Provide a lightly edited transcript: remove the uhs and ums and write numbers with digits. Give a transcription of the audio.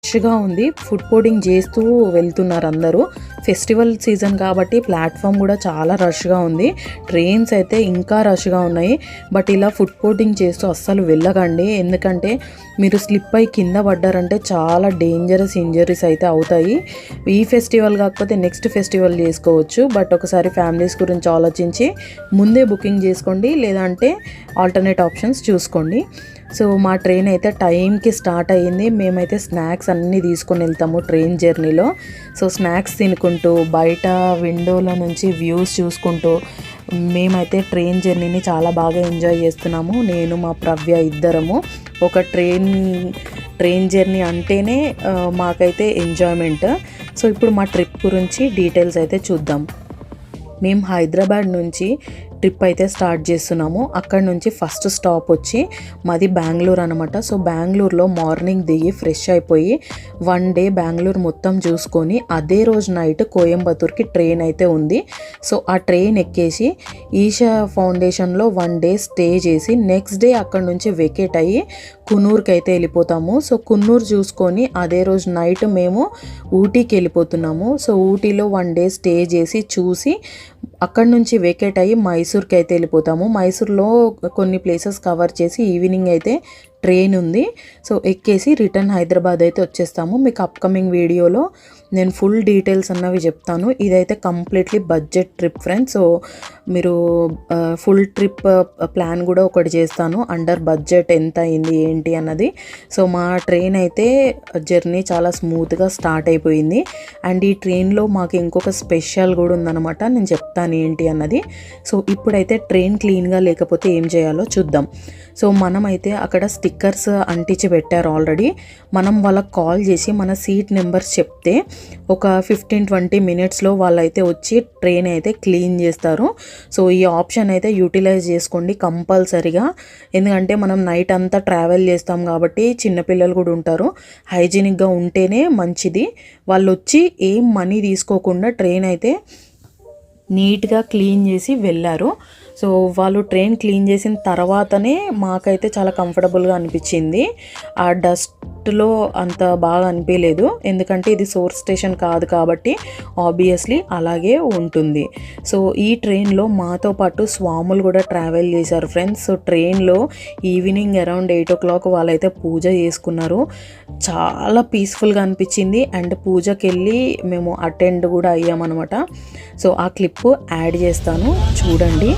రష్గా ఉంది. Food courting చేస్తూ వెళ్తున్నారు అందరూ. ఫెస్టివల్ సీజన్ కాబట్టి ప్లాట్ఫామ్ కూడా చాలా రష్గా ఉంది. ట్రైన్స్ అయితే ఇంకా రష్గా ఉన్నాయి. బట్ ఇలా ఫుడ్ కోర్టింగ్ చేస్తూ అస్సలు వెళ్ళకండి. ఎందుకంటే మీరు స్లిప్ అయి కింద పడ్డారంటే చాలా డేంజరస్ ఇంజరీస్ అయితే అవుతాయి. ఈ ఫెస్టివల్ కాకపోతే నెక్స్ట్ ఫెస్టివల్ చేసుకోవచ్చు. బట్ ఒకసారి ఫ్యామిలీస్ గురించి ఆలోచించి ముందే బుకింగ్ చేసుకోండి, లేదంటే ఆల్టర్నేట్ ఆప్షన్స్ చూసుకోండి. సో మా ట్రైన్ అయితే టైంకి స్టార్ట్ అయ్యింది. మేమైతే స్నాక్స్ అన్నీ తీసుకొని వెళ్తాము ట్రైన్ జర్నీలో. సో స్నాక్స్ తినుకుంటూ బయట విండోల నుంచి వ్యూస్ చూసుకుంటూ మేమైతే ట్రైన్ జర్నీని చాలా బాగా ఎంజాయ్ చేస్తున్నాము. నేను మా ప్రవ్య ఇద్దరము. ఒక ట్రైన్ జర్నీ అంటేనే మాకైతే ఎంజాయ్మెంట్. సో ఇప్పుడు మా ట్రిప్ గురించి డీటెయిల్స్ అయితే చూద్దాం. మేము హైదరాబాద్ నుంచి ట్రిప్ అయితే స్టార్ట్ చేస్తున్నాము. అక్కడ నుంచి ఫస్ట్ స్టాప్ వచ్చి మాది బెంగళూరు అనమాట. సో బెంగళూరులో మార్నింగ్ దిగి ఫ్రెష్ అయిపోయి 1 డే బెంగళూరు మొత్తం చూసుకొని అదే రోజు నైట్ కోయంబత్తూర్కి ట్రైన్ అయితే ఉంది. సో ఆ ట్రైన్ ఎక్కేసి ఈషా ఫౌండేషన్లో 1 డే స్టే చేసి నెక్స్ట్ డే అక్కడ నుంచి వెకేట్ అయ్యి కున్నూరుకి అయితే వెళ్ళిపోతాము. సో కున్నూరు చూసుకొని అదే రోజు నైట్ మేము ఊటీకి వెళ్ళిపోతున్నాము. సో ఊటీలో 1 డే స్టే చేసి చూసి అక్కడ నుంచి వెకేట్ అయ్యి మైసూర్కి అయితే వెళ్ళిపోతాము. మైసూర్లో కొన్ని ప్లేసెస్ కవర్ చేసి ఈవినింగ్ అయితే ట్రైన్ ఉంది. సో ఎక్కేసి రిటర్న్ హైదరాబాద్ అయితే వచ్చేస్తాము. మీకు అప్కమింగ్ వీడియోలో నేను ఫుల్ డీటెయిల్స్ అన్నవి చెప్తాను. ఇదైతే completely budget trip friends. So మీరు ఫుల్ ట్రిప్ ప్లాన్ కూడా ఒకటి చేస్తాను, అండర్ బడ్జెట్ ఎంత అయింది ఏంటి అన్నది. సో మా ట్రైన్ అయితే జర్నీ చాలా స్మూత్గా స్టార్ట్ అయిపోయింది. అండ్ ఈ ట్రైన్లో మాకు ఇంకొక స్పెషల్ కూడా ఉందన్నమాట, నేను చెప్తాను ఏంటి అన్నది. సో ఇప్పుడైతే ట్రైన్ క్లీన్గా లేకపోతే ఏం చేయాలో చూద్దాం. సో మనమైతే అక్కడ స్టిక్కర్స్ అంటించి పెట్టారు ఆల్రెడీ. మనం వాళ్ళకి కాల్ చేసి మన సీట్ నెంబర్స్ చెప్తే ఒక 15-20 మినిట్స్లో వాళ్ళైతే వచ్చి ట్రైన్ అయితే క్లీన్ చేస్తారు. సో ఈ ఆప్షన్ అయితే యూటిలైజ్ చేసుకోండి కంపల్సరీగా. ఎందుకంటే మనం నైట్ అంతా ట్రావెల్ చేస్తాం కాబట్టి చిన్నపిల్లలు కూడా ఉంటారు. హైజీనిక్గా ఉంటేనే మంచిది. వాళ్ళు వచ్చి ఏం మనీ తీసుకోకుండా ట్రైన్ అయితే నీట్గా క్లీన్ చేసి వెళ్ళారు. సో వాళ్ళు ట్రైన్ క్లీన్ చేసిన తర్వాతనే మాకైతే చాలా కంఫర్టబుల్గా అనిపించింది. ఆ డస్ట్లో అంత బాగా అనిపించలేదు, ఎందుకంటే ఇది సోర్స్ స్టేషన్ కాదు కాబట్టి ఆబ్వియస్లీ అలాగే ఉంటుంది. సో ఈ ట్రైన్లో మాతో పాటు స్వాములు కూడా ట్రావెల్ చేశారు ఫ్రెండ్స్. సో ట్రైన్లో ఈవినింగ్ అరౌండ్ 8 o'clock వాళ్ళైతే పూజ చేసుకున్నారు. చాలా పీస్ఫుల్గా అనిపించింది. అండ్ పూజకి వెళ్ళి మేము అటెండ్ కూడా అయ్యామన్నమాట. సో ఆ క్లిప్ యాడ్ చేస్తాను, చూడండి.